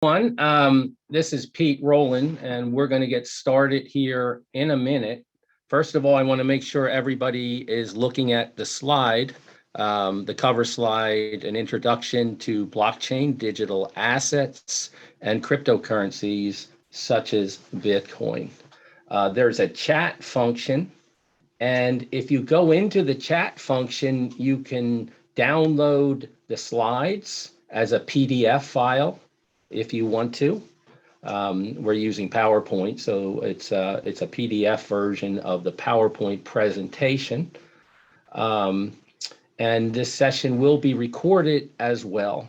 This is Pete Rowland, and we're going to get started here in a minute. First of all, I want to make sure everybody is looking at the slide, the cover slide, an introduction to blockchain, digital assets, and cryptocurrencies such as Bitcoin. There's a chat function, and if you go into the chat function, you can download the slides as a PDF file if you want to. We're using PowerPoint, so it's a PDF version of the PowerPoint presentation. And this session will be recorded as well,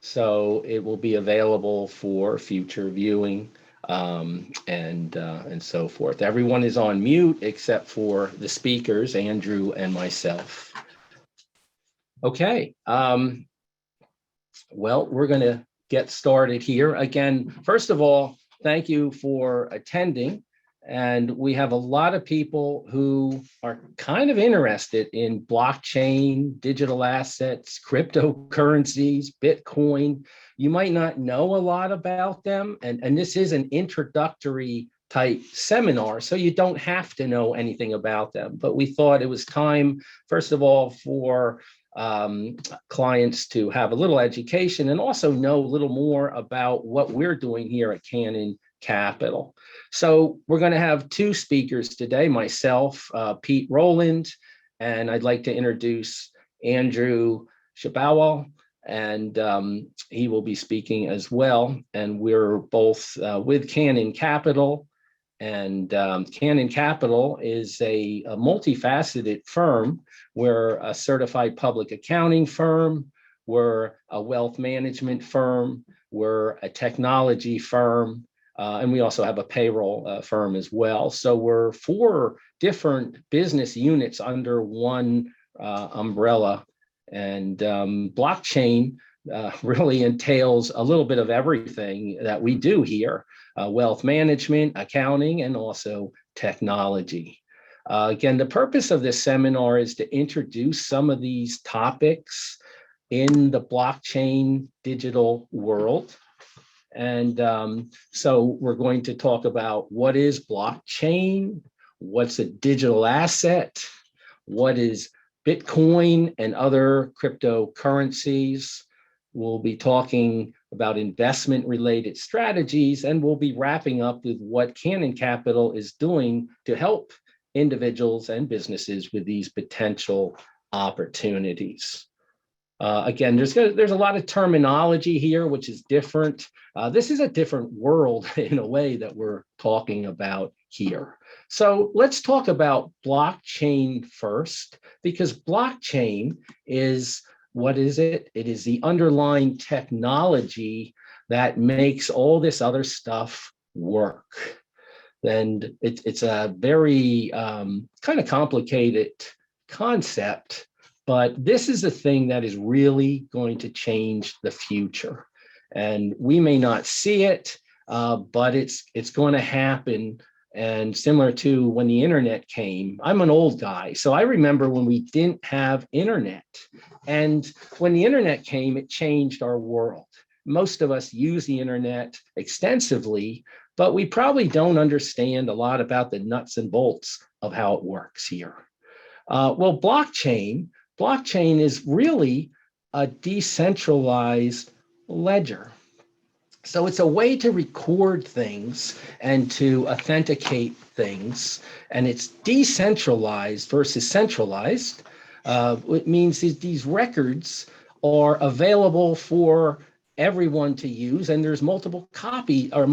so it will be available for future viewing and so forth. Everyone is on mute except for the speakers, Andrew and myself. Okay, well, we're going to get started here. Again, first of all, thank you for attending. And we have a lot of people who are kind of interested in blockchain, digital assets, cryptocurrencies, Bitcoin. You might not know a lot about them. And this is an introductory type seminar, so you don't have to know anything about them. But we thought it was time, first of all, for clients to have a little education and also know a little more about what we're doing here at Canon Capital. So we're going to have two speakers today, myself, Pete Rowland, and I'd like to introduce Andrew Shabawal, and he will be speaking as well. And we're both with Canon Capital. And Canon Capital is a multifaceted firm. We're a certified public accounting firm. We're a wealth management firm. We're a technology firm. And we also have a payroll firm as well. So we're 4 different business units under one umbrella. And blockchain really entails a little bit of everything that we do here. Wealth management, accounting, and also technology. Again, the purpose of this seminar is to introduce some of these topics in the blockchain digital world. And so we're going to talk about what is blockchain, what's a digital asset, what is Bitcoin and other cryptocurrencies. We'll be talking about investment-related strategies, and we'll be wrapping up with what Canon Capital is doing to help individuals and businesses with these potential opportunities. Again, there's a lot of terminology here, which is different. This is a different world in a way that we're talking about here. So let's talk about blockchain first, because blockchain is, what is it? It is the underlying technology that makes all this other stuff work. And it's a very kind of complicated concept, but this is the thing that is really going to change the future. And we may not see it, but it's going to happen. And similar to when the internet came, I'm an old guy, so I remember when we didn't have internet. And when the internet came, it changed our world. Most of us use the internet extensively, but we probably don't understand a lot about the nuts and bolts of how it works here. Well, blockchain is really a decentralized ledger. So it's a way to record things and to authenticate things, and it's decentralized versus centralized. It means that these records are available for everyone to use, and there's multiple copies of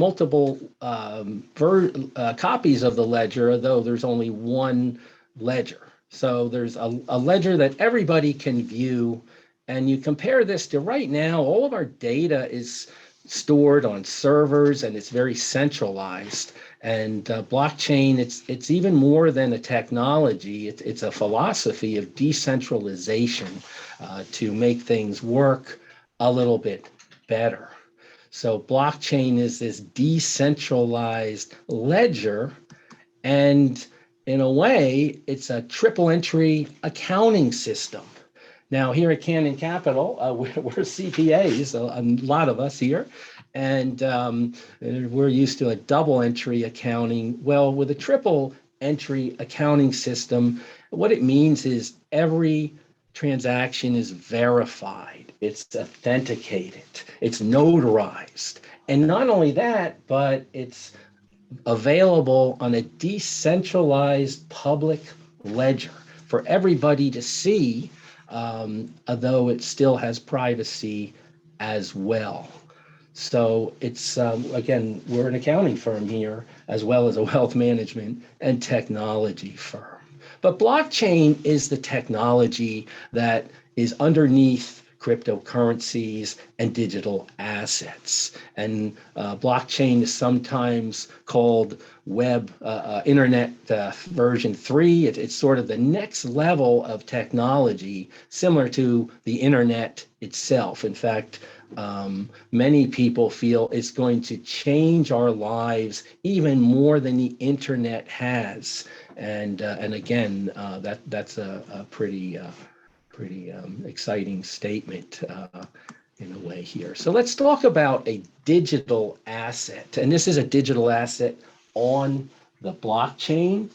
the ledger, though there's only one ledger. So there's a ledger that everybody can view, and you compare this to right now, all of our data is stored on servers and it's very centralized. And blockchain, it's even more than a technology. It's a philosophy of decentralization to make things work a little bit better. So blockchain is this decentralized ledger, and in a way, it's a triple entry accounting system. Now, here at Canon Capital, we're CPAs, a lot of us here, And we're used to a double entry accounting. Well, with a triple entry accounting system, what it means is every transaction is verified, it's authenticated, it's notarized. And not only that, but it's available on a decentralized public ledger for everybody to see, although it still has privacy as well. So it's, again, we're an accounting firm here, as well as a wealth management and technology firm. But blockchain is the technology that is underneath cryptocurrencies and digital assets. And blockchain is sometimes called internet version 3. It's sort of the next level of technology, similar to the internet itself. In fact, many people feel it's going to change our lives even more than the internet has. And again, that's a pretty exciting statement in a way here. So let's talk about a digital asset. And this is a digital asset on the blockchain.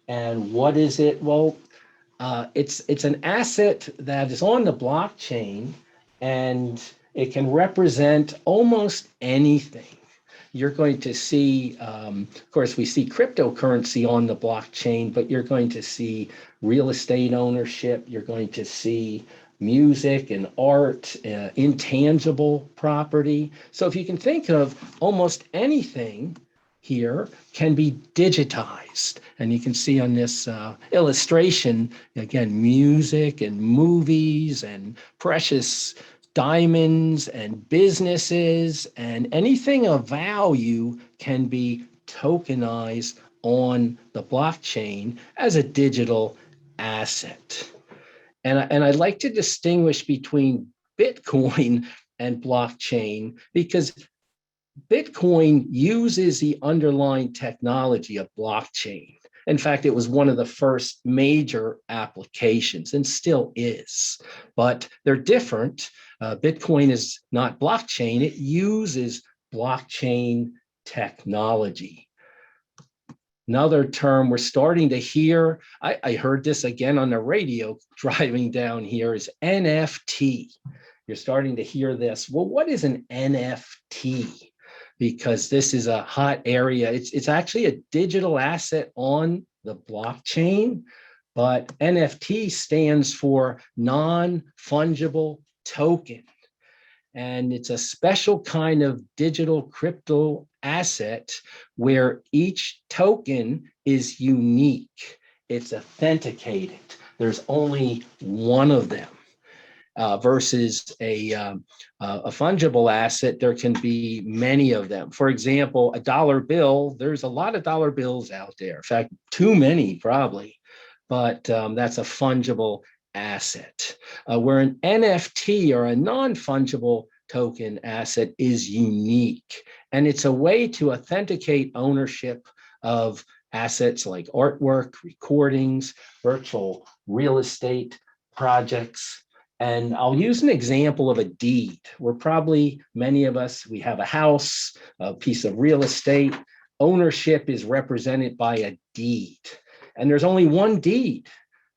And what is it? Well, it's an asset that is on the blockchain, and it can represent almost anything. You're going to see, of course, we see cryptocurrency on the blockchain, but you're going to see real estate ownership. You're going to see music and art, intangible property. So if you can think of almost anything here can be digitized. And you can see on this illustration, again, music and movies and precious diamonds and businesses and anything of value can be tokenized on the blockchain as a digital asset. And I'd like to distinguish between Bitcoin and blockchain, because Bitcoin uses the underlying technology of blockchain. In fact, it was one of the first major applications and still is, but they're different. Bitcoin is not blockchain. It uses blockchain technology. Another term we're starting to hear, I heard this again on the radio driving down here, is NFT. You're starting to hear this. Well, what is an NFT? Because this is a hot area. It's actually a digital asset on the blockchain, but NFT stands for non-fungible token. And it's a special kind of digital crypto asset where each token is unique. It's authenticated. There's only one of them. Versus a fungible asset, there can be many of them. For example, a dollar bill, there's a lot of dollar bills out there. In fact, too many probably, but that's a fungible asset. Where an NFT or a non-fungible token asset is unique. And it's a way to authenticate ownership of assets like artwork, recordings, virtual real estate projects. And I'll use an example of a deed. We're probably, many of us, we have a house, a piece of real estate. Ownership is represented by a deed. And there's only one deed.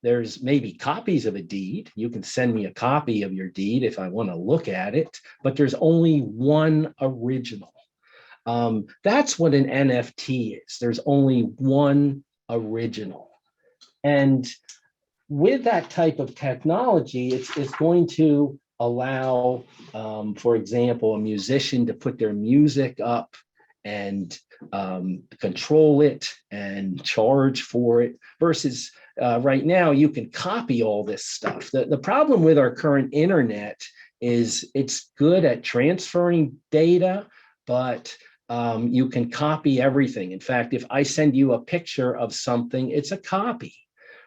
There's maybe copies of a deed. You can send me a copy of your deed if I want to look at it, but there's only one original. That's what an NFT is. There's only one original. And with that type of technology, it's going to allow, for example, a musician to put their music up and control it and charge for it, versus right now you can copy all this stuff. The problem with our current internet is it's good at transferring data, but you can copy everything. In fact, if I send you a picture of something, it's a copy.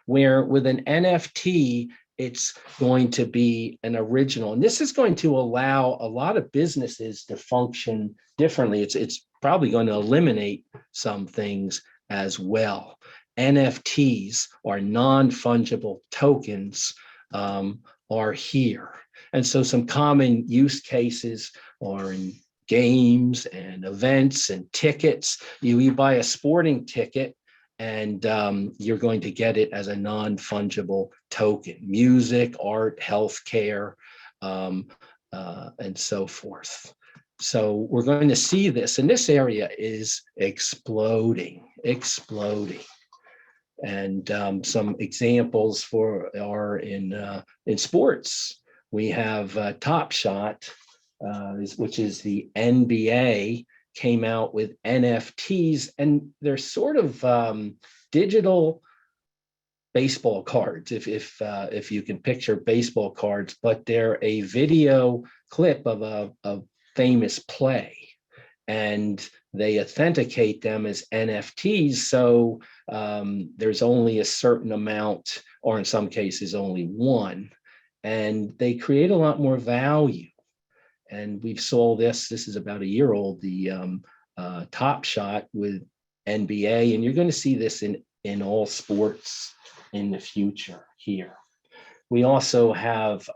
Where with an NFT, it's going to be an original. And this is going to allow a lot of businesses to function differently. It's probably going to eliminate some things as well. NFTs, or non-fungible tokens, are here. And so some common use cases are in games and events and tickets. You buy a sporting ticket and you're going to get it as a non-fungible token: music, art, healthcare, and so forth. So we're going to see this, and this area is exploding. And some examples are in sports. We have Top Shot, which is the NBA, came out with NFTs, and they're sort of digital baseball cards, if you can picture baseball cards, but they're a video clip of a famous play, and they authenticate them as NFTs. So there's only a certain amount, or in some cases only one, and they create a lot more value. And we've saw this is about a year old, the Top Shot with NBA, and you're going to see this in all sports in the future here. We also have,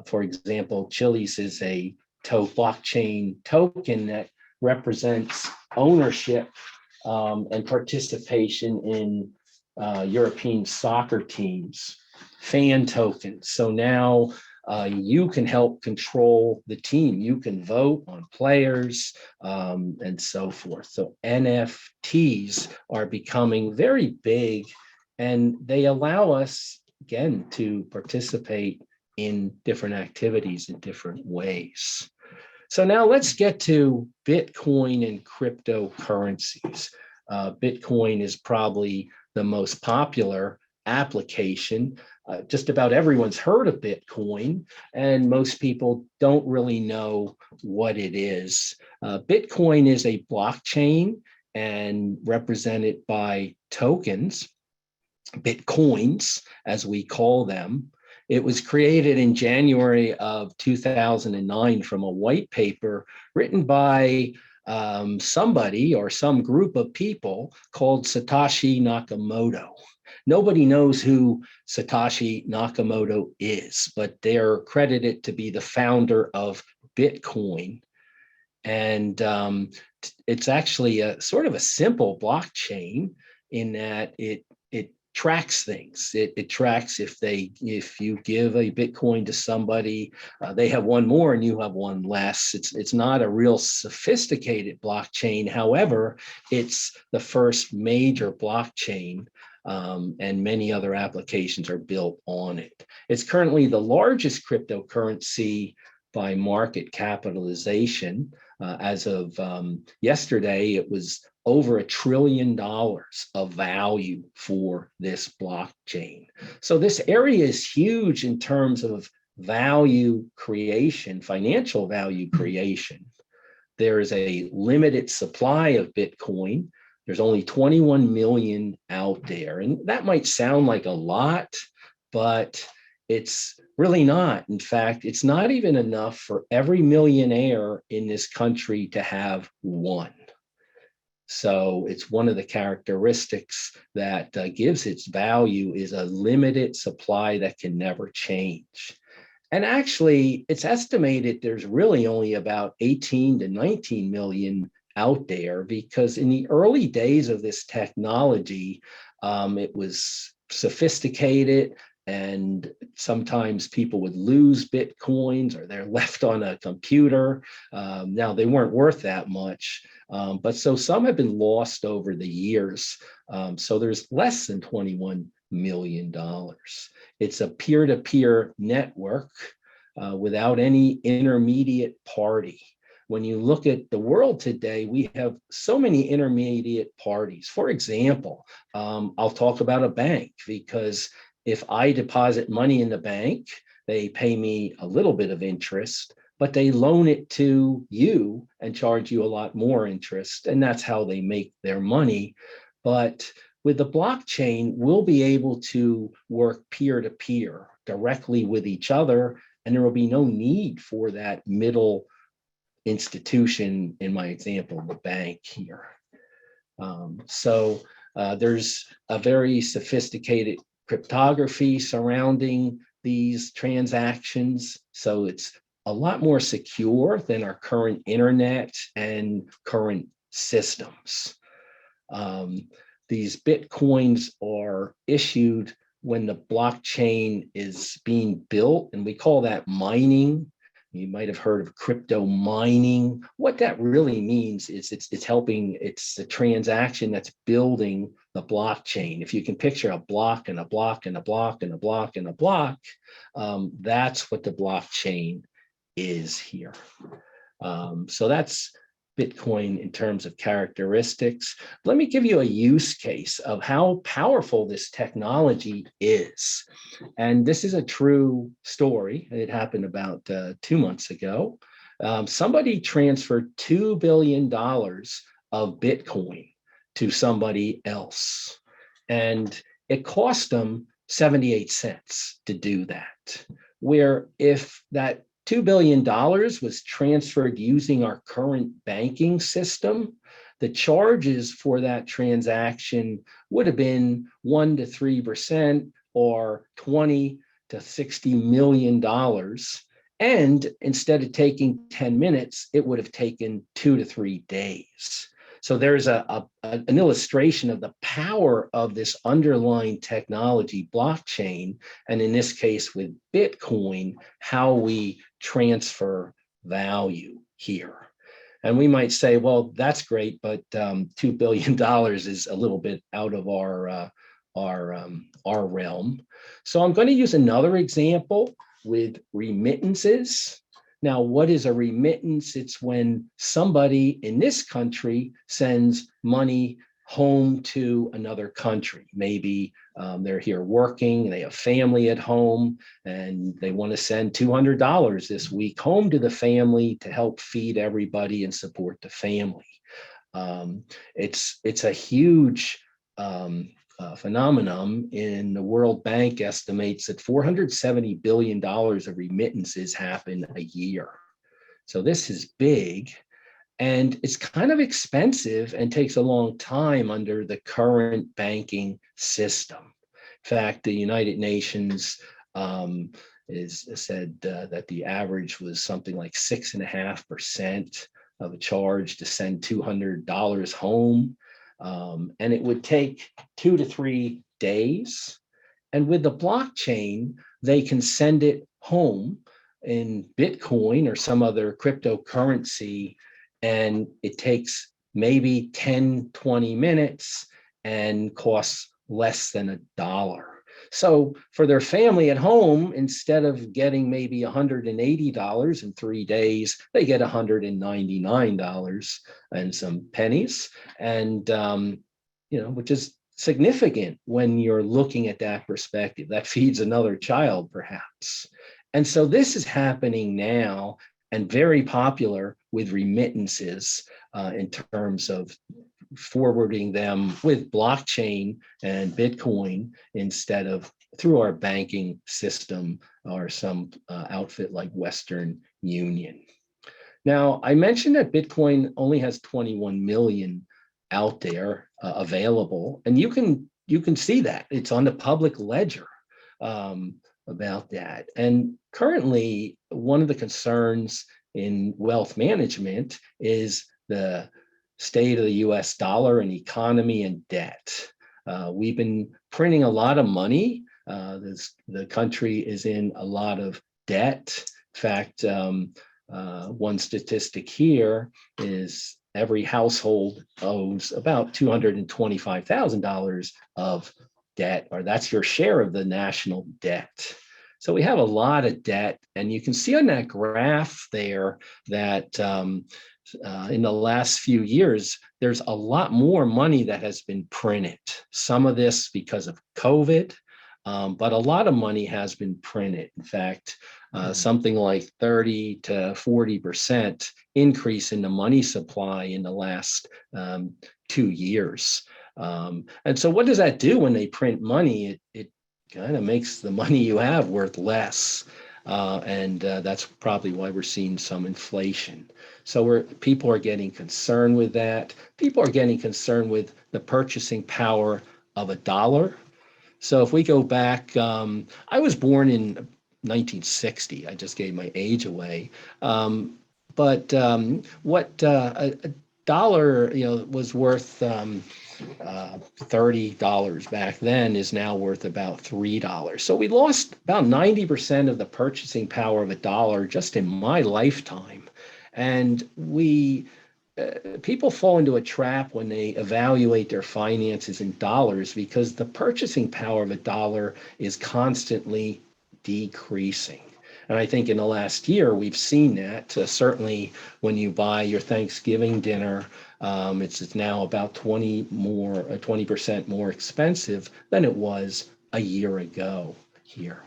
for example, Chili's is a blockchain token that represents ownership and participation in European soccer teams, fan tokens. So now you can help control the team. You can vote on players and so forth. So NFTs are becoming very big, and they allow us, again, to participate in different activities in different ways. So now let's get to Bitcoin and cryptocurrencies. Bitcoin is probably the most popular application. Just about everyone's heard of Bitcoin, and most people don't really know what it is. Bitcoin is a blockchain and represented by tokens, Bitcoins, as we call them. It was created in January of 2009 from a white paper written by somebody or some group of people called Satoshi Nakamoto. Nobody knows who Satoshi Nakamoto is, but they're credited to be the founder of Bitcoin. And it's actually a sort of a simple blockchain in that it tracks things. It tracks if you give a Bitcoin to somebody, they have one more and you have one less. It's not a real sophisticated blockchain. However, it's the first major blockchain, and many other applications are built on it. It's currently the largest cryptocurrency by market capitalization. As of yesterday, it was over $1 trillion of value for this blockchain. So this area is huge in terms of value creation, financial value creation. There is a limited supply of Bitcoin. There's only 21 million out there. And that might sound like a lot, but it's really not. In fact, it's not even enough for every millionaire in this country to have one. So it's one of the characteristics that gives its value is a limited supply that can never change. And actually, it's estimated there's really only about 18 to 19 million out there, because in the early days of this technology, it was sophisticated, and sometimes people would lose Bitcoins or they're left on a computer. Now, they weren't worth that much, but so some have been lost over the years. So there's less than $21 million. It's a peer-to-peer network without any intermediate party. When you look at the world today, we have so many intermediate parties. For example, I'll talk about a bank, because if I deposit money in the bank, they pay me a little bit of interest, but they loan it to you and charge you a lot more interest. And that's how they make their money. But with the blockchain, we'll be able to work peer-to-peer directly with each other, and there will be no need for that middle institution, in my example, the bank here. So there's a very sophisticated cryptography surrounding these transactions. So it's a lot more secure than our current internet and current systems. These Bitcoins are issued when the blockchain is being built, and we call that mining. You might have heard of crypto mining. What that really means is it's helping, it's a transaction that's building the blockchain. If you can picture a block and a block and a block and a block and a block, that's what the blockchain is here. So that's Bitcoin in terms of characteristics. Let me give you a use case of how powerful this technology is. And this is a true story. It happened about 2 months ago. Somebody transferred $2 billion of Bitcoin to somebody else. And it cost them 78 cents to do that. Where if that $2 billion was transferred using our current banking system, the charges for that transaction would have been 1 to 3% or $20 to $60 million. And instead of taking 10 minutes, it would have taken 2 to 3 days. So there's an illustration of the power of this underlying technology, blockchain, and in this case with Bitcoin, how we transfer value here. And we might say, well, that's great, but $2 billion is a little bit out of our realm. So I'm going to use another example with remittances. Now, what is a remittance? It's when somebody in this country sends money home to another country. Maybe they're here working, they have family at home, and they want to send $200 this week home to the family to help feed everybody and support the family. It's a huge phenomenon. In the World Bank estimates that $470 billion of remittances happen a year. So this is big, and it's kind of expensive and takes a long time under the current banking system. In fact, the United Nations is said that the average was something like 6.5% of a charge to send $200 home. And it would take 2 to 3 days. And with the blockchain, they can send it home in Bitcoin or some other cryptocurrency, and it takes maybe 10, 20 minutes and costs less than $1. So for their family at home, instead of getting maybe $180 in 3 days, they get $199 and some pennies, and which is significant when you're looking at that perspective. That feeds another child, perhaps. And so this is happening now and very popular with remittances in terms of forwarding them with blockchain and Bitcoin instead of through our banking system or some outfit like Western Union. Now, I mentioned that Bitcoin only has 21 million out there available, and you can see that. It's on the public ledger about that. And currently, one of the concerns in wealth management is the state of the US dollar and economy and debt. We've been printing a lot of money. The country is in a lot of debt. In fact, one statistic here is every household owes about $225,000 of debt, or that's your share of the national debt. So we have a lot of debt, and you can see on that graph there that in the last few years, there's a lot more money that has been printed. Some of this because of COVID, but a lot of money has been printed. In fact, something like 30 to 40% increase in the money supply in the last 2 years. And so what does that do when they print money? It kind of makes the money you have worth less. And that's probably why we're seeing some inflation. So people are getting concerned with that. People are getting concerned with the purchasing power of $1. So if we go back, I was born in 1960. I just gave my age away. What a dollar, was worth $30 back then is now worth about $3. So we lost about 90% of the purchasing power of a dollar just in my lifetime. And people fall into a trap when they evaluate their finances in dollars because the purchasing power of a dollar is constantly decreasing. And I think in the last year, we've seen that. Certainly, when you buy your Thanksgiving dinner, it's now about 20% more expensive than it was a year ago here.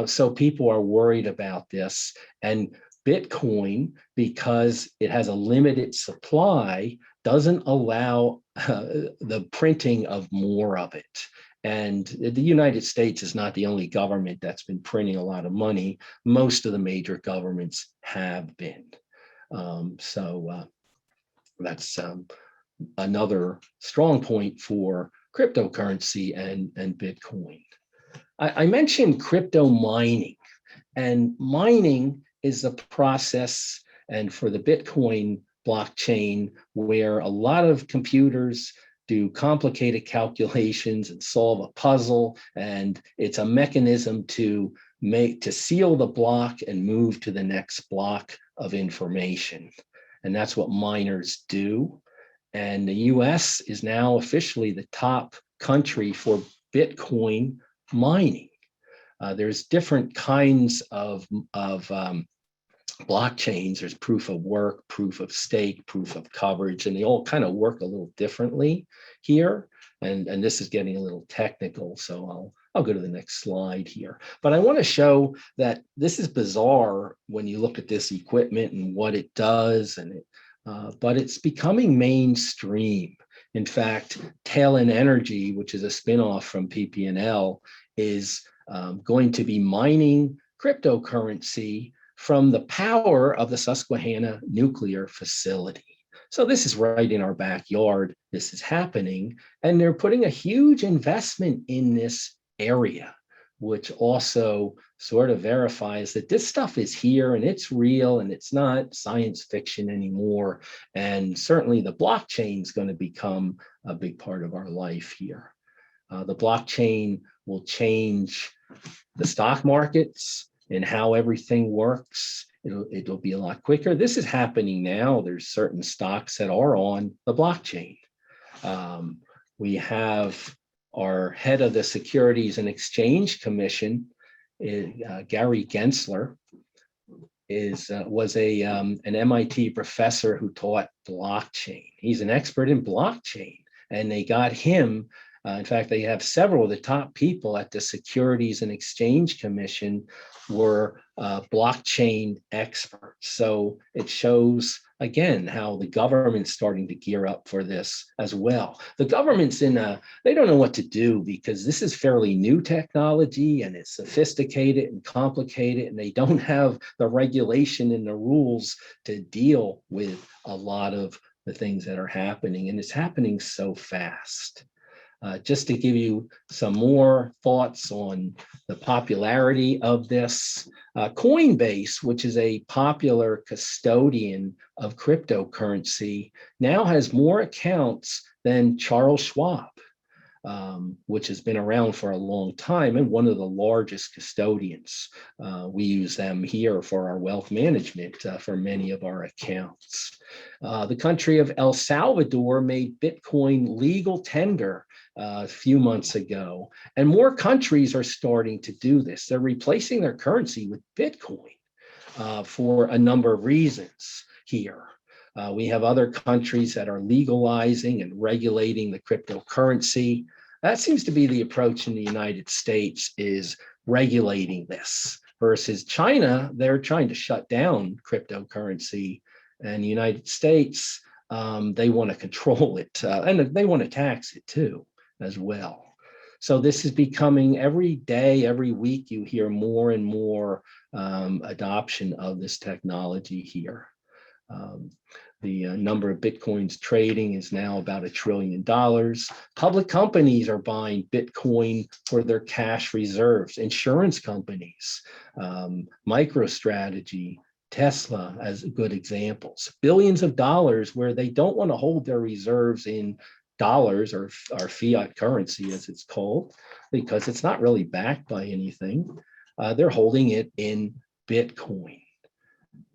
So people are worried about this. And Bitcoin, because it has a limited supply, doesn't allow the printing of more of it. And the United States is not the only government that's been printing a lot of money. Most of the major governments have been. That's another strong point for cryptocurrency and Bitcoin. I mentioned crypto mining, and mining is a process, and for the Bitcoin blockchain, where a lot of computers do complicated calculations and solve a puzzle, and it's a mechanism to seal the block and move to the next block of information. And that's what miners do. And the US is now officially the top country for Bitcoin mining. There's different kinds of blockchains. There's proof of work, proof of stake, proof of coverage, and they all kind of work a little differently here. And this is getting a little technical, so I'll go to the next slide here. But I want to show that this is bizarre when you look at this equipment and what it does, but it's becoming mainstream. In fact, Talon Energy, which is a spinoff from PP&L, is going to be mining cryptocurrency from the power of the Susquehanna nuclear facility. So this is right in our backyard. This is happening, and they're putting a huge investment in this area, which also sort of verifies that this stuff is here and it's real and it's not science fiction anymore. And certainly the blockchain is going to become a big part of our life here. The blockchain will change the stock markets and how everything works. It'll be a lot quicker. This is happening now. There's certain stocks that are on the blockchain. We have our head of the Securities and Exchange Commission, Gary Gensler, was an MIT professor who taught blockchain. He's an expert in blockchain, and they got him. In fact, they have several of the top people at the Securities and Exchange Commission were blockchain experts. So it shows, again, how the government's starting to gear up for this as well. The government's they don't know what to do because this is fairly new technology and it's sophisticated and complicated, and they don't have the regulation and the rules to deal with a lot of the things that are happening, and it's happening so fast. Just to give you some more thoughts on the popularity of this, Coinbase, which is a popular custodian of cryptocurrency, now has more accounts than Charles Schwab, which has been around for a long time and one of the largest custodians. We use them here for our wealth management for many of our accounts. The country of El Salvador made Bitcoin legal tender a few months ago, and more countries are starting to do this. They're replacing their currency with Bitcoin for a number of reasons here. We have other countries that are legalizing and regulating the cryptocurrency. That seems to be the approach in the United States, is regulating this, versus China. They're trying to shut down cryptocurrency, and the United States, they want to control it, and they want to tax it too as well. So this is becoming, every day, every week, you hear more and more adoption of this technology here. The number of Bitcoins trading is now about $1 trillion. Public companies are buying Bitcoin for their cash reserves. Insurance companies, MicroStrategy, Tesla as good examples. Billions of dollars where they don't want to hold their reserves in dollars or fiat currency, as it's called, because it's not really backed by anything. They're holding it in Bitcoin.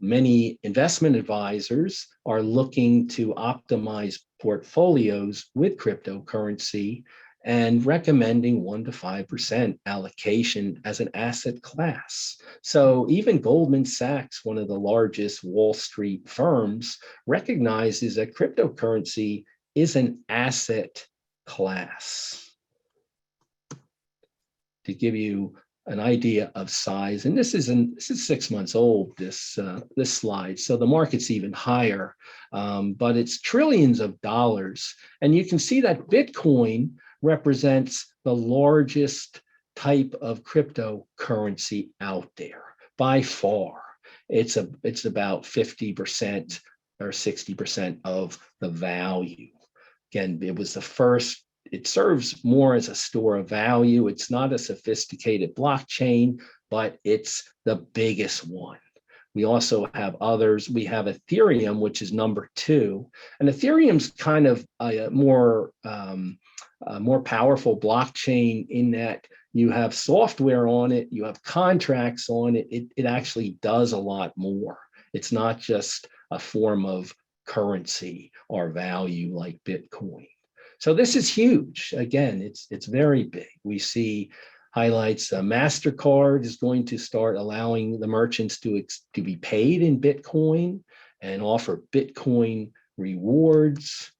Many investment advisors are looking to optimize portfolios with cryptocurrency and recommending 1 to 5% allocation as an asset class. So even Goldman Sachs, one of the largest Wall Street firms, recognizes that cryptocurrency is an asset class. To give you an idea of size, and this is 6 months old, this slide, so the market's even higher, but it's trillions of dollars, and you can see that Bitcoin represents the largest type of cryptocurrency out there by far. It's about 50% or 60% of the value. Again, it was the first. It serves more as a store of value. It's not a sophisticated blockchain, but it's the biggest one. We also have others. We have Ethereum, which is number 2. And Ethereum's kind of a more powerful blockchain in that you have software on it, you have contracts on it. It actually does a lot more. It's not just a form of currency or value like Bitcoin. So this is huge. Again, it's very big. We see highlights. MasterCard is going to start allowing the merchants to be paid in Bitcoin and offer Bitcoin rewards.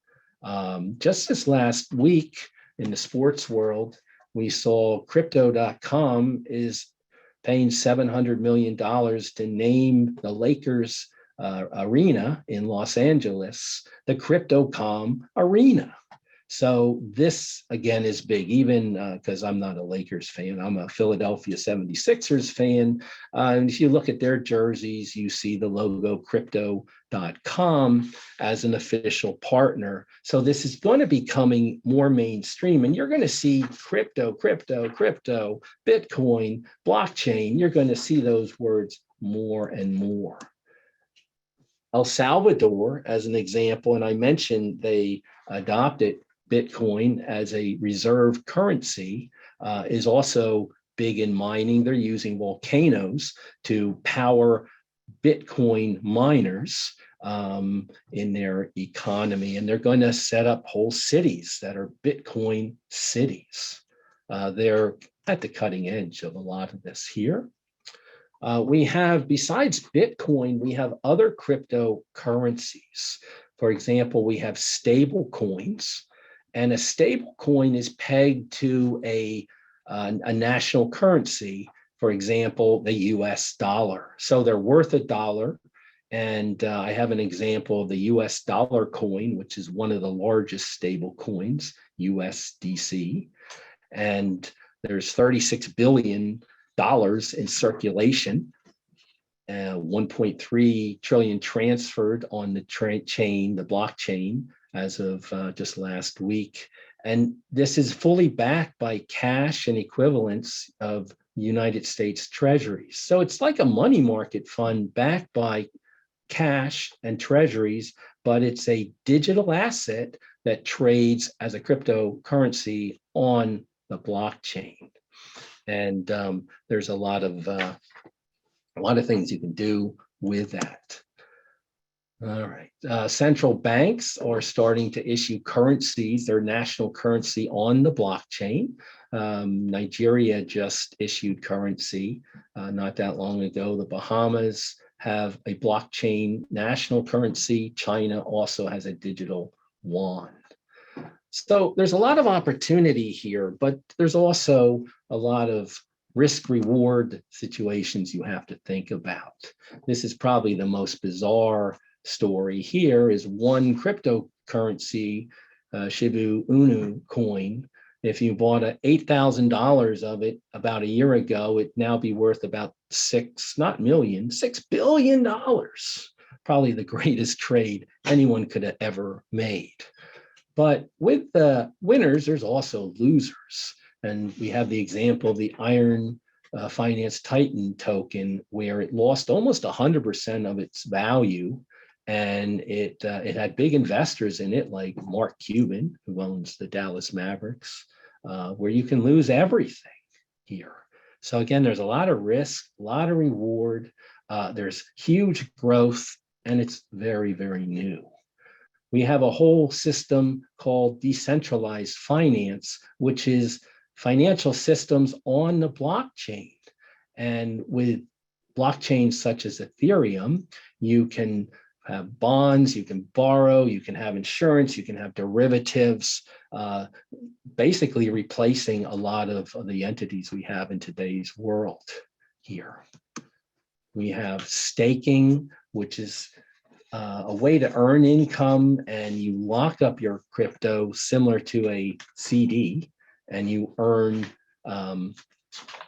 Just this last week in the sports world, we saw Crypto.com is paying $700 million to name the Lakers arena in Los Angeles the Crypto.com Arena. So this, again, is big, even because I'm not a Lakers fan. I'm a Philadelphia 76ers fan. And if you look at their jerseys, you see the logo Crypto.com as an official partner. So this is going to be becoming more mainstream. And you're going to see crypto, Bitcoin, blockchain. You're going to see those words more and more. El Salvador, as an example, and I mentioned they adopted Bitcoin as a reserve currency, is also big in mining. They're using volcanoes to power Bitcoin miners in their economy. And they're going to set up whole cities that are Bitcoin cities. They're at the cutting edge of a lot of this here. We have, besides Bitcoin, we have other cryptocurrencies. For example, we have stable coins. And a stable coin is pegged to a national currency, for example, the US dollar. So they're worth $1. And I have an example of the US dollar coin, which is one of the largest stable coins, USDC. And there's $36 billion in circulation, 1.3 trillion transferred on the chain, the blockchain, as of just last week. And this is fully backed by cash and equivalents of United States treasuries. So it's like a money market fund backed by cash and treasuries, but it's a digital asset that trades as a cryptocurrency on the blockchain. And there's a lot of things you can do with that. All right. Central banks are starting to issue currencies, their national currency on the blockchain. Nigeria just issued currency not that long ago. The Bahamas have a blockchain national currency. China also has a digital yuan. So there's a lot of opportunity here, but there's also a lot of risk-reward situations you have to think about. This is probably the most bizarre story here. Is one cryptocurrency, Shibu Inu coin. If you bought $8,000 of it about a year ago, it'd now be worth about $6 billion. probably the greatest trade anyone could have ever made. But with the winners, there's also losers. And we have the example of the Iron Finance Titan token, where it lost almost 100% of its value. And it had big investors in it, like Mark Cuban, who owns the Dallas Mavericks, where you can lose everything here. So again, there's a lot of risk, a lot of reward. There's huge growth, and it's very, very new. We have a whole system called decentralized finance, which is financial systems on the blockchain. And with blockchains such as Ethereum, you can have bonds, you can borrow, you can have insurance, you can have derivatives, basically replacing a lot of the entities we have in today's world here. We have staking, which is a way to earn income, and you lock up your crypto similar to a CD, and you earn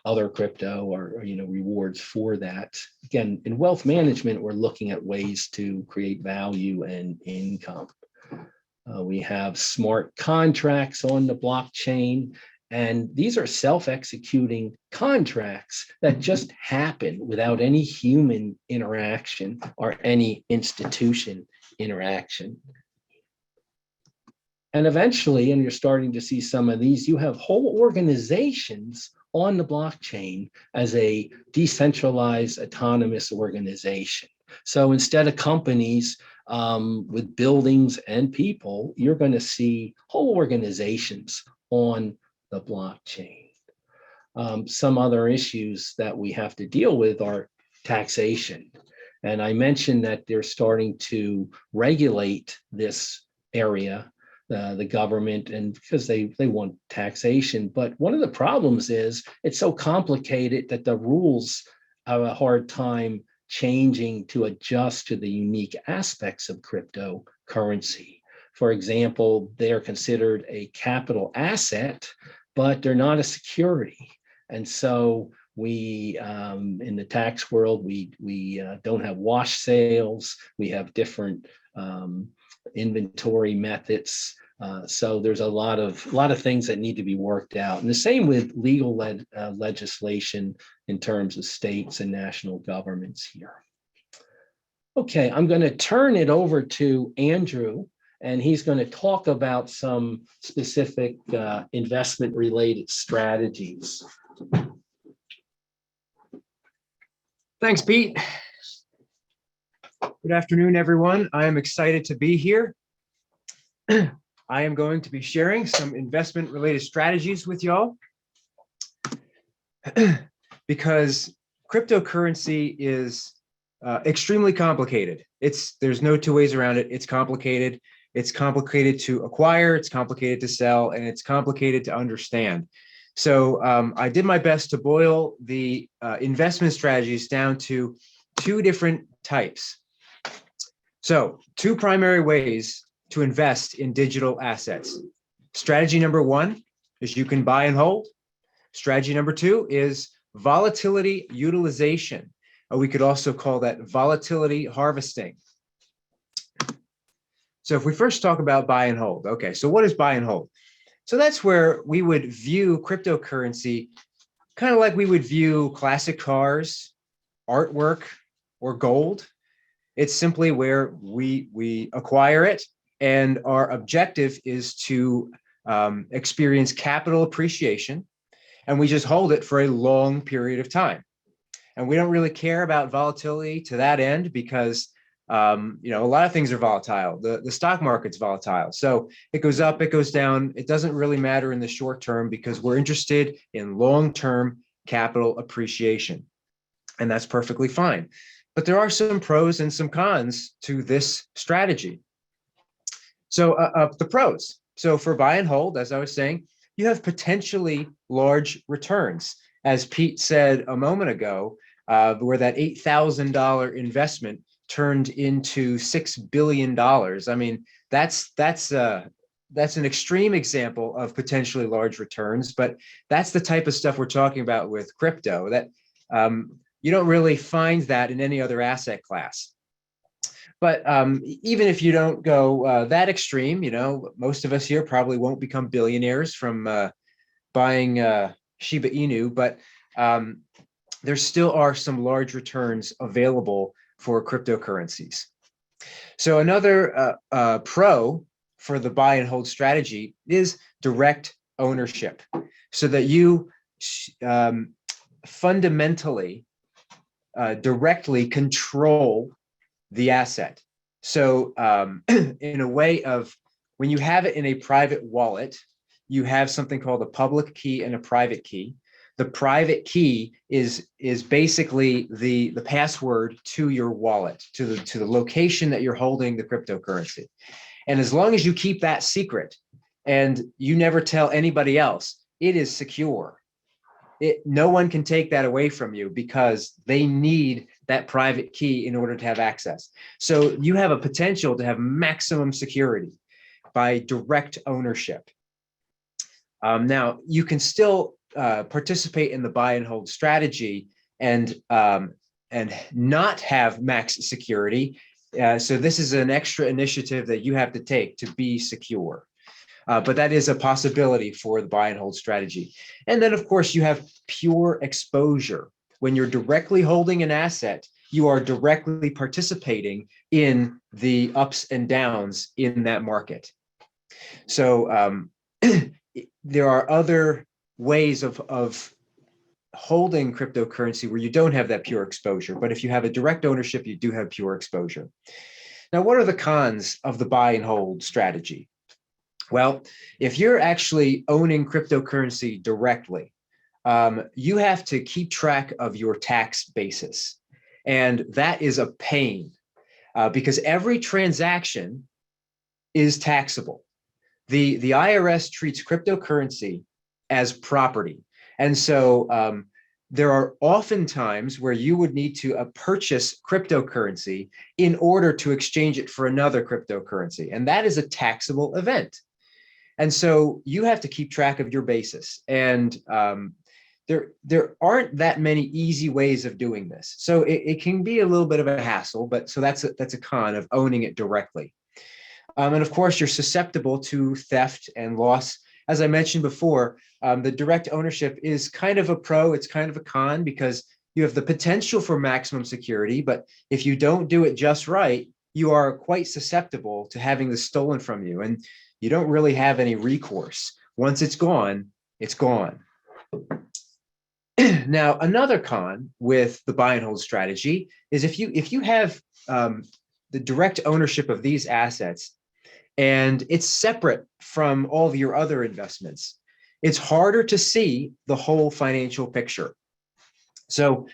other crypto or rewards for that. Again, in wealth management, we're looking at ways to create value and income. We have smart contracts on the blockchain, and these are self-executing contracts that just happen without any human interaction or any institution interaction. And eventually, and you're starting to see some of these, you have whole organizations on the blockchain as a decentralized autonomous organization. So instead of companies with buildings and people, you're going to see whole organizations on the blockchain. Some other issues that we have to deal with are taxation. And I mentioned that they're starting to regulate this area, the government, and because they want taxation. But one of the problems is it's so complicated that the rules have a hard time changing to adjust to the unique aspects of cryptocurrency. For example, they're considered a capital asset, but they're not a security. And so we, in the tax world, we don't have wash sales. We have different inventory methods. So there's a lot of things that need to be worked out. And the same with legal legislation in terms of states and national governments here. Okay, I'm going to turn it over to Andrew, and he's going to talk about some specific investment-related strategies. Thanks, Pete. Good afternoon, everyone. I am excited to be here. I am going to be sharing some investment-related strategies with y'all because cryptocurrency is extremely complicated. There's no two ways around it. It's complicated. It's complicated to acquire, it's complicated to sell, and it's complicated to understand. So I did my best to boil the investment strategies down to two different types. So two primary ways to invest in digital assets. Strategy number one is you can buy and hold. Strategy number two is volatility utilization. We could also call that volatility harvesting. So if we first talk about buy and hold, okay, so what is buy and hold? So that's where we would view cryptocurrency kind of like we would view classic cars, artwork, or gold. It's simply where we acquire it, and our objective is to experience capital appreciation, and we just hold it for a long period of time. And we don't really care about volatility to that end because a lot of things are volatile. The stock market's volatile. So it goes up, it goes down. It doesn't really matter in the short term because we're interested in long-term capital appreciation. And that's perfectly fine. But there are some pros and some cons to this strategy. So the pros. So for buy and hold, as I was saying, you have potentially large returns. As Pete said a moment ago, where that $8,000 investment turned into $6 billion. I mean, that's an extreme example of potentially large returns, but that's the type of stuff we're talking about with crypto, that you don't really find that in any other asset class. But even if you don't go that extreme, most of us here probably won't become billionaires from buying Shiba Inu, but there still are some large returns available for cryptocurrencies. So another pro for the buy and hold strategy is direct ownership, so that you fundamentally directly control the asset. So in a way of, when you have it in a private wallet, you have something called a public key and a private key. The private key is basically the password to your wallet, to the location that you're holding the cryptocurrency. And as long as you keep that secret and you never tell anybody else, it is secure. No one can take that away from you, because they need that private key in order to have access. So you have a potential to have maximum security by direct ownership. Now, you can still participate in the buy and hold strategy and not have max security. So this is an extra initiative that you have to take to be secure. But that is a possibility for the buy and hold strategy. And then, of course, you have pure exposure. When you're directly holding an asset, you are directly participating in the ups and downs in that market. So there are other ways of holding cryptocurrency where you don't have that pure exposure. But if you have a direct ownership, you do have pure exposure. Now, what are the cons of the buy and hold strategy? Well, if you're actually owning cryptocurrency directly, you have to keep track of your tax basis. And that is a pain because every transaction is taxable. The IRS treats cryptocurrency as property. And so there are often times where you would need to purchase cryptocurrency in order to exchange it for another cryptocurrency. And that is a taxable event. And so you have to keep track of your basis. And there aren't that many easy ways of doing this. So it can be a little bit of a hassle, but so that's a con of owning it directly. And of course, you're susceptible to theft and loss. As I mentioned before, the direct ownership is kind of a pro, it's kind of a con, because you have the potential for maximum security, but if you don't do it just right, you are quite susceptible to having this stolen from you. And you don't really have any recourse. Once it's gone, it's gone. Now, another con with the buy and hold strategy is if you have the direct ownership of these assets and it's separate from all of your other investments, it's harder to see the whole financial picture. So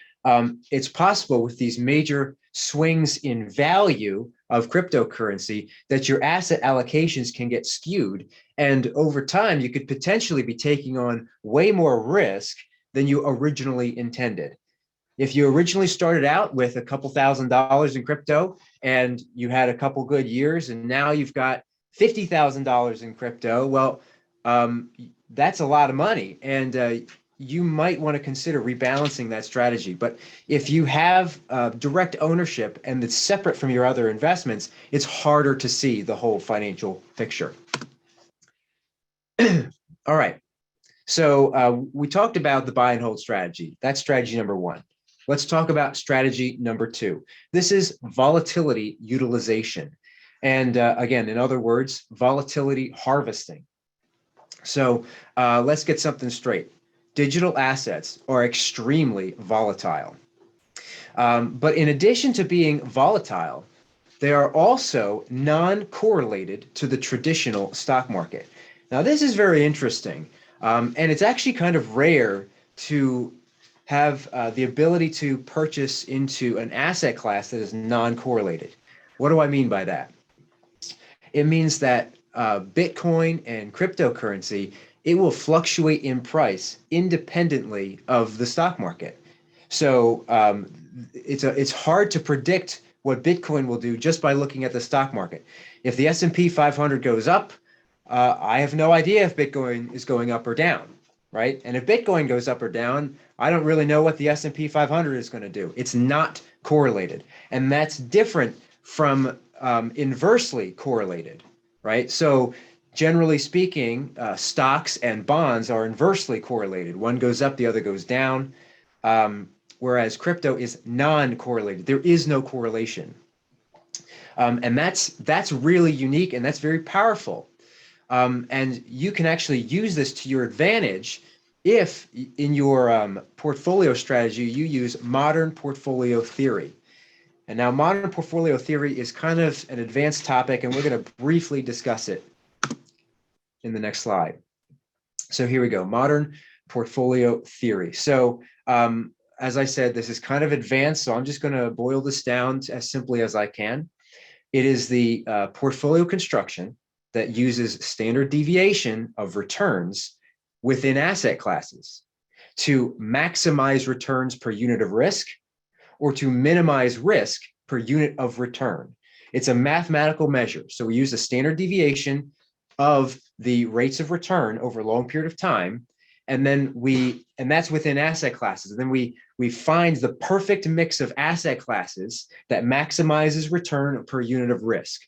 it's possible with these major swings in value of cryptocurrency that your asset allocations can get skewed. And over time, you could potentially be taking on way more risk than you originally intended. If you originally started out with a couple $1,000s in crypto and you had a couple good years and now you've got $50,000 in crypto, well, that's a lot of money. And you might want to consider rebalancing that strategy. But if you have direct ownership and it's separate from your other investments, it's harder to see the whole financial picture. All right. So we talked about the buy and hold strategy. That's strategy number one. Let's talk about strategy number two. This is volatility utilization. And again, in other words, volatility harvesting. So let's get something straight. Digital assets are extremely volatile. But in addition to being volatile, they are also non-correlated to the traditional stock market. Now, this is very interesting. And it's actually kind of rare to have the ability to purchase into an asset class that is non-correlated. What do I mean by that? It means that Bitcoin and cryptocurrency, it will fluctuate in price independently of the stock market. So it's hard to predict what Bitcoin will do just by looking at the stock market. If the S&P 500 goes up, I have no idea if Bitcoin is going up or down, right? And if Bitcoin goes up or down, I don't really know what the S&P 500 is going to do. It's not correlated. And that's different from inversely correlated, right? So generally speaking, stocks and bonds are inversely correlated. One goes up, the other goes down, whereas crypto is non-correlated. There is no correlation. And that's really unique, and that's very powerful. And you can actually use this to your advantage if in your portfolio strategy, you use modern portfolio theory. And now modern portfolio theory is kind of an advanced topic, and we're going to briefly discuss it in the next slide. So here we go, modern portfolio theory. So as I said, this is kind of advanced, so I'm just going to boil this down as simply as I can. It is the portfolio construction that uses standard deviation of returns within asset classes to maximize returns per unit of risk or to minimize risk per unit of return. It's a mathematical measure. So we use a standard deviation of the rates of return over a long period of time. And then that's within asset classes. And then we find the perfect mix of asset classes that maximizes return per unit of risk.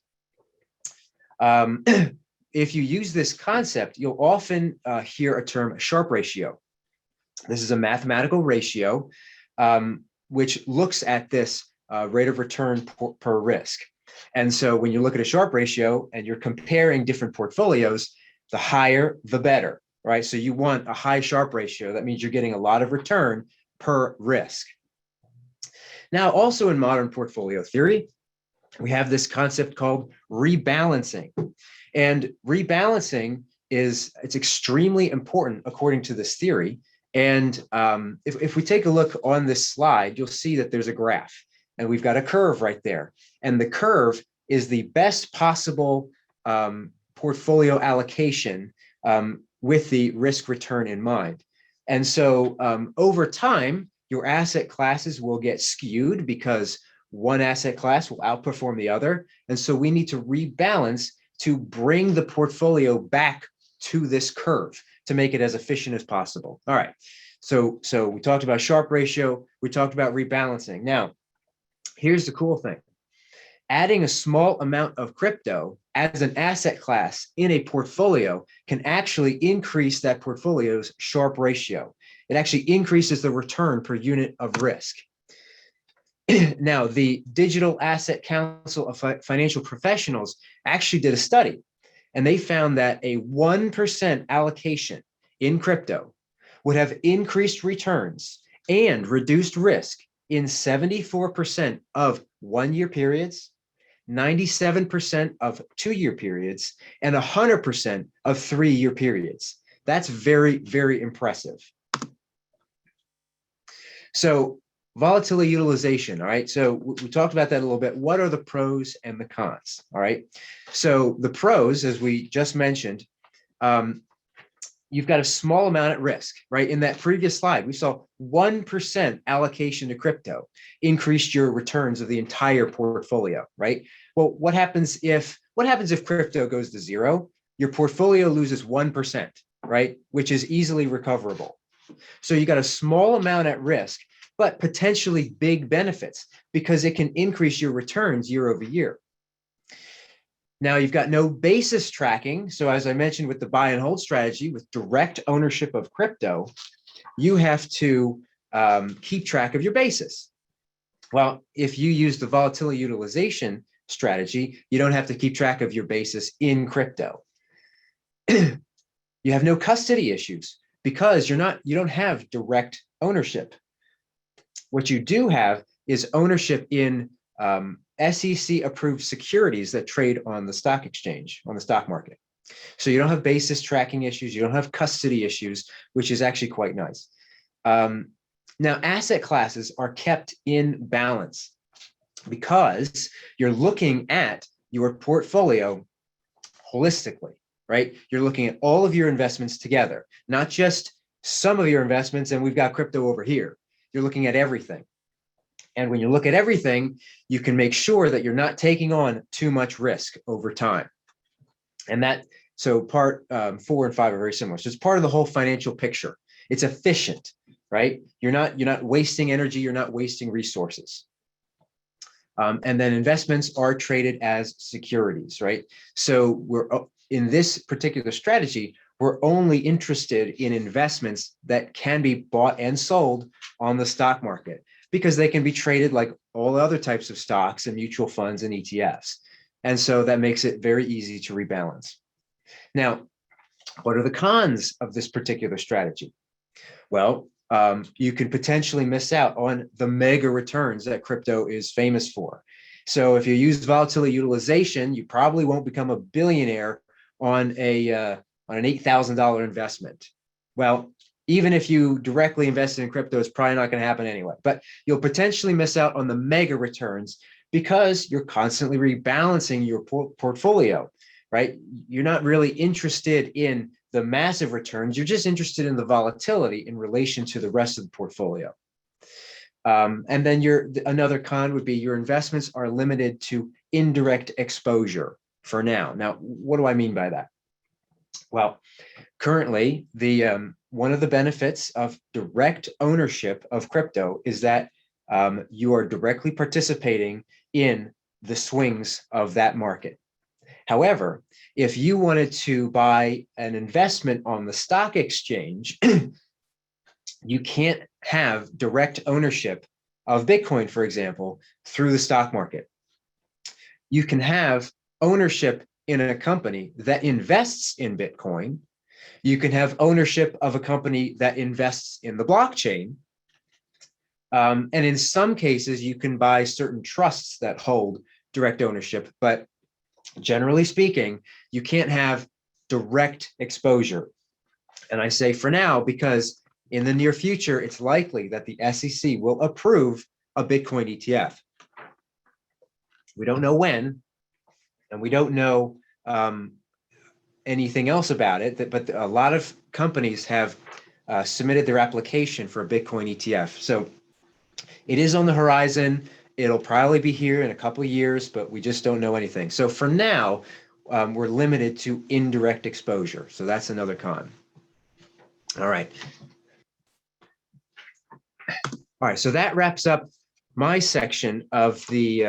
If you use this concept, you'll often hear a term Sharpe ratio. This is a mathematical ratio which looks at this rate of return per risk. And so when you look at a Sharpe ratio and you're comparing different portfolios, the higher, the better, right? So you want a high Sharpe ratio. That means you're getting a lot of return per risk. Now, also in modern portfolio theory, we have this concept called rebalancing. And rebalancing it's extremely important according to this theory. And if we take a look on this slide, you'll see that there's a graph and we've got a curve right there. And the curve is the best possible portfolio allocation with the risk return in mind. And so over time, your asset classes will get skewed because one asset class will outperform the other. And so we need to rebalance to bring the portfolio back to this curve to make it as efficient as possible. All right. So we talked about Sharpe ratio. We talked about rebalancing. Now, here's the cool thing. Adding a small amount of crypto as an asset class in a portfolio can actually increase that portfolio's Sharpe ratio. It actually increases the return per unit of risk. Now, the Digital Asset Council of Financial Professionals actually did a study, and they found that a 1% allocation in crypto would have increased returns and reduced risk in 74% of one-year periods, 97% of two-year periods, and 100% of three-year periods. That's very, very impressive. So volatility utilization, all right? So we talked about that a little bit. What are the pros and the cons, all right? So the pros, as we just mentioned, you've got a small amount at risk, right? In that previous slide, we saw 1% allocation to crypto increased your returns of the entire portfolio, right? Well, what happens if crypto goes to zero? Your portfolio loses 1%, right? Which is easily recoverable. So you got a small amount at risk, but potentially big benefits because it can increase your returns year over year. Now you've got no basis tracking. So as I mentioned with the buy and hold strategy, with direct ownership of crypto, you have to keep track of your basis. Well, if you use the volatility utilization strategy, you don't have to keep track of your basis in crypto. You have no custody issues because you don't have direct ownership. What you do have is ownership in SEC approved securities that trade on the stock exchange, on the stock market. So you don't have basis tracking issues. You don't have custody issues, which is actually quite nice. Now, asset classes are kept in balance because you're looking at your portfolio holistically, right? You're looking at all of your investments together, not just some of your investments and we've got crypto over here. You're looking at everything. And when you look at everything, you can make sure that you're not taking on too much risk over time. And so part 4 and 5 are very similar. So it's part of the whole financial picture. It's efficient, right? You're not wasting energy. You're not wasting resources. And then investments are traded as securities, right? So we're in this particular strategy, we're only interested in investments that can be bought and sold on the stock market because they can be traded like all other types of stocks and mutual funds and ETFs. And so that makes it very easy to rebalance. Now, what are the cons of this particular strategy? Well, you can potentially miss out on the mega returns that crypto is famous for. So if you use volatility utilization, you probably won't become a billionaire on an $8,000 investment. Well, even if you directly invested in crypto, it's probably not going to happen anyway. But you'll potentially miss out on the mega returns because you're constantly rebalancing your portfolio, right? You're not really interested in the massive returns. You're just interested in the volatility in relation to the rest of the portfolio. And then another con would be your investments are limited to indirect exposure for now. Now, what do I mean by that? Well, currently, one of the benefits of direct ownership of crypto is that you are directly participating in the swings of that market. However, if you wanted to buy an investment on the stock exchange, you can't have direct ownership of Bitcoin, for example, through the stock market. You can have ownership in a company that invests in Bitcoin. You can have ownership of a company that invests in the blockchain. And in some cases, you can buy certain trusts that hold direct ownership, but generally speaking, you can't have direct exposure. And I say for now, because in the near future, it's likely that the SEC will approve a Bitcoin ETF. We don't know when, and we don't know anything else about it, but a lot of companies have submitted their application for a Bitcoin ETF. So it is on the horizon. It'll probably be here in a couple of years, but we just don't know anything. So for now, we're limited to indirect exposure. So that's another con. All right. All right. So that wraps up my section of the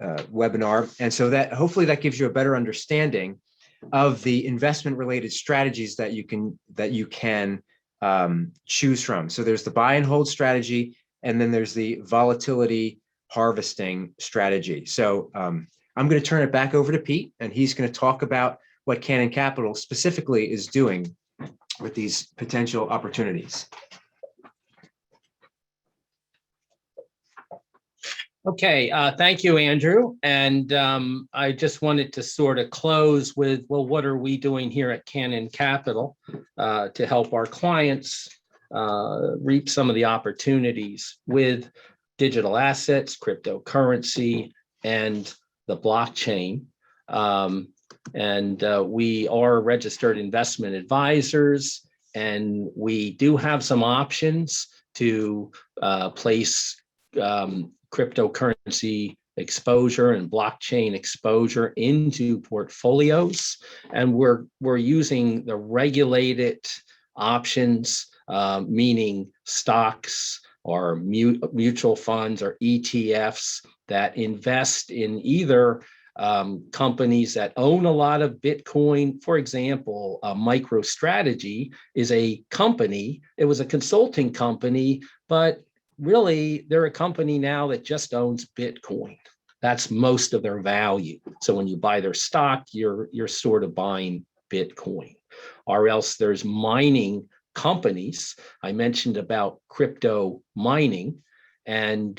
webinar, and so that hopefully that gives you a better understanding of the investment related strategies that you can choose from. So there's the buy and hold strategy, and then there's the volatility harvesting strategy. So I'm going to turn it back over to Pete, and he's going to talk about what Canon Capital specifically is doing with these potential opportunities. Okay, thank you, Andrew. And I just wanted to sort of close with, well, what are we doing here at Canon Capital to help our clients reap some of the opportunities with digital assets, cryptocurrency, and the blockchain. We are registered investment advisors, and we do have some options to place cryptocurrency exposure and blockchain exposure into portfolios. And we're using the regulated options, meaning stocks or mutual funds or ETFs that invest in either companies that own a lot of Bitcoin. For example, MicroStrategy is a company. It was a consulting company, but really they're a company now that just owns Bitcoin. That's most of their value. So when you buy their stock, you're sort of buying Bitcoin. Or else there's mining companies. I mentioned about crypto mining, and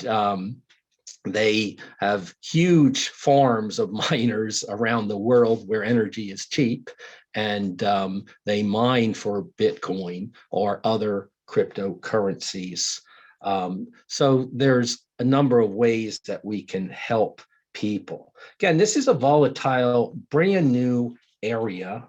they have huge farms of miners around the world where energy is cheap, and they mine for Bitcoin or other cryptocurrencies. So there's a number of ways that we can help people. Again, this is a volatile, brand new area.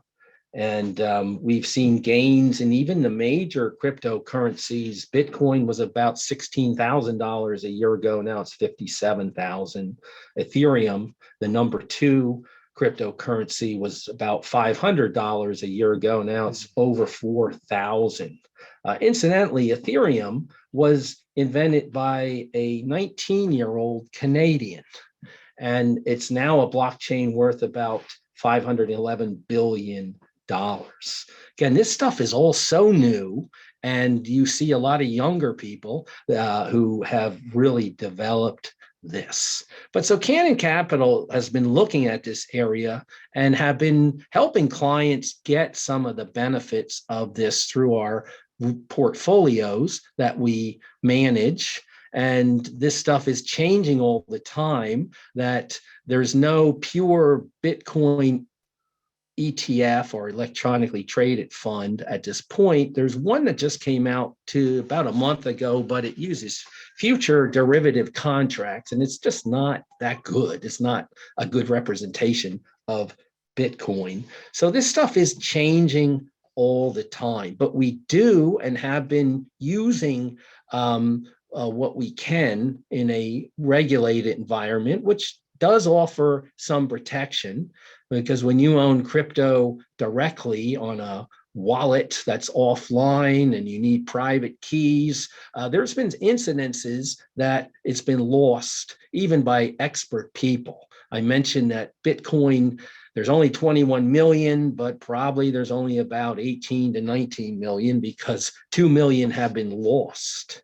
And we've seen gains in even the major cryptocurrencies. Bitcoin was about $16,000 a year ago. Now it's $57,000. Ethereum, the number 2 cryptocurrency was about $500 a year ago. Now it's over 4,000. Incidentally, Ethereum was invented by a 19-year-old Canadian, and it's now a blockchain worth about $511 billion. Again, this stuff is all so new, and you see a lot of younger people who have really developed this. But so Canon Capital has been looking at this area and have been helping clients get some of the benefits of this through our portfolios that we manage. And this stuff is changing all the time, that there's no pure Bitcoin ETF or electronically traded fund at this point. There's one that just came out to about a month ago, but it uses future derivative contracts, and it's just not that good. It's not a good representation of Bitcoin. So this stuff is changing all the time, but we do and have been using what we can in a regulated environment, which does offer some protection, because when you own crypto directly on a wallet that's offline and you need private keys, there's been incidences that it's been lost even by expert people. I mentioned that Bitcoin, there's only 21 million, but probably there's only about 18 to 19 million, because 2 million have been lost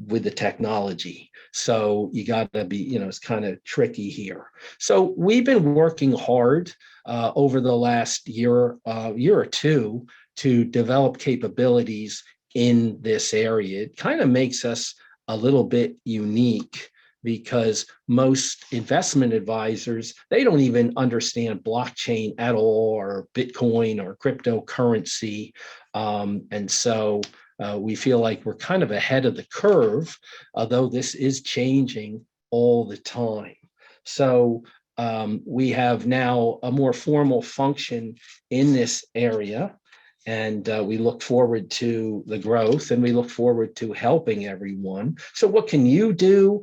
with the technology. So you got to be, it's kind of tricky here. So we've been working hard over the last year or two to develop capabilities in this area. It kind of makes us a little bit unique, because most investment advisors, they don't even understand blockchain at all, or Bitcoin or cryptocurrency. And so we feel like we're kind of ahead of the curve, although this is changing all the time. So we have now a more formal function in this area, and we look forward to the growth, and we look forward to helping everyone. So what can you do?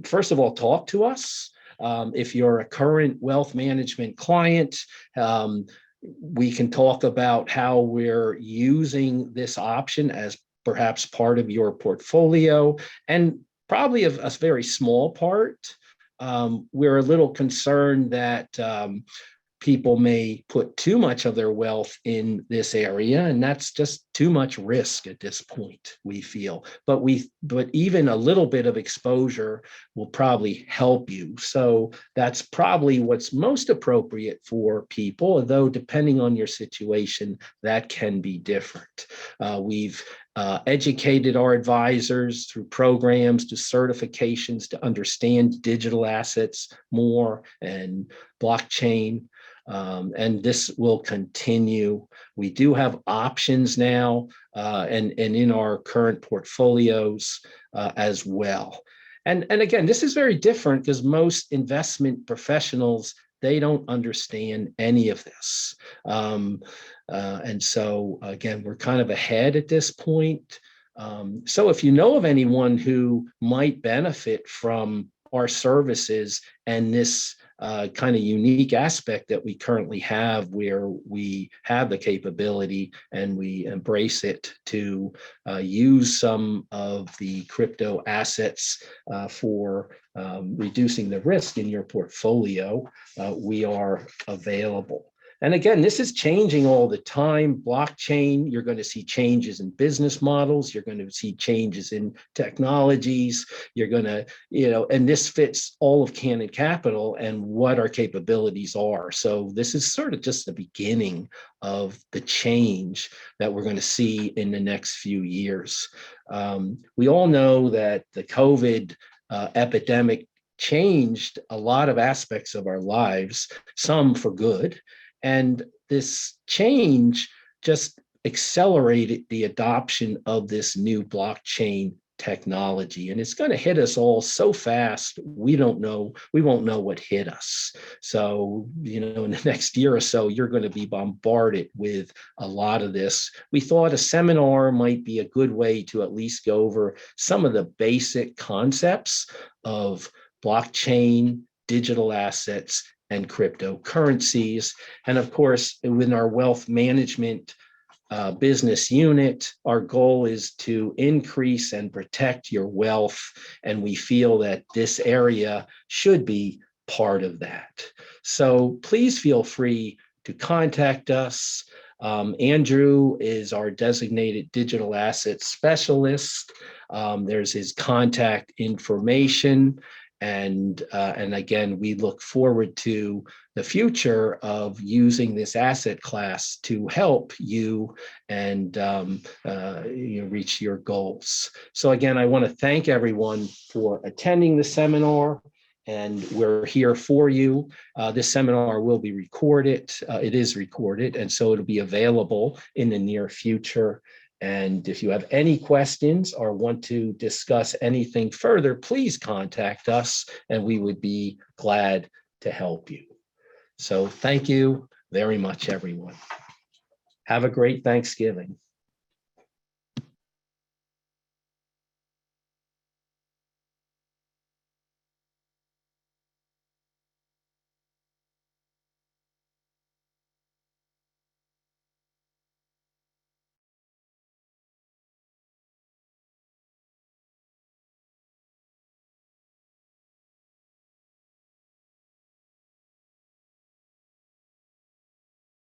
First of all, talk to us. If you're a current wealth management client, we can talk about how we're using this option as perhaps part of your portfolio, and probably a very small part. We're a little concerned that people may put too much of their wealth in this area, and that's just too much risk at this point, we feel. But even a little bit of exposure will probably help you. So that's probably what's most appropriate for people, although depending on your situation, that can be different. We've educated our advisors through programs to certifications to understand digital assets more and blockchain. And this will continue. We do have options now and in our current portfolios as well. And again, this is very different, because most investment professionals, they don't understand any of this. And so again, we're kind of ahead at this point. So if you know of anyone who might benefit from our services and this kind of unique aspect that we currently have, where we have the capability and we embrace it to use some of the crypto assets for reducing the risk in your portfolio, we are available. And again, this is changing all the time. Blockchain, you're going to see changes in business models. You're going to see changes in technologies. You're going to, and this fits all of Canon Capital and what our capabilities are. So this is sort of just the beginning of the change that we're going to see in the next few years. We all know that the COVID epidemic changed a lot of aspects of our lives, some for good. And this change just accelerated the adoption of this new blockchain technology. And it's going to hit us all so fast, we won't know what hit us. So, in the next year or so, you're going to be bombarded with a lot of this. We thought a seminar might be a good way to at least go over some of the basic concepts of blockchain, digital assets, and cryptocurrencies. And of course, within our wealth management business unit, our goal is to increase and protect your wealth. And we feel that this area should be part of that. So please feel free to contact us. Andrew is our designated digital asset specialist. There's his contact information. And again, we look forward to the future of using this asset class to help you and reach your goals. So again, I want to thank everyone for attending the seminar, and we're here for you. This seminar will be recorded. It is recorded, and so it'll be available in the near future. And if you have any questions or want to discuss anything further, please contact us and we would be glad to help you. So thank you very much, everyone. Have a great Thanksgiving.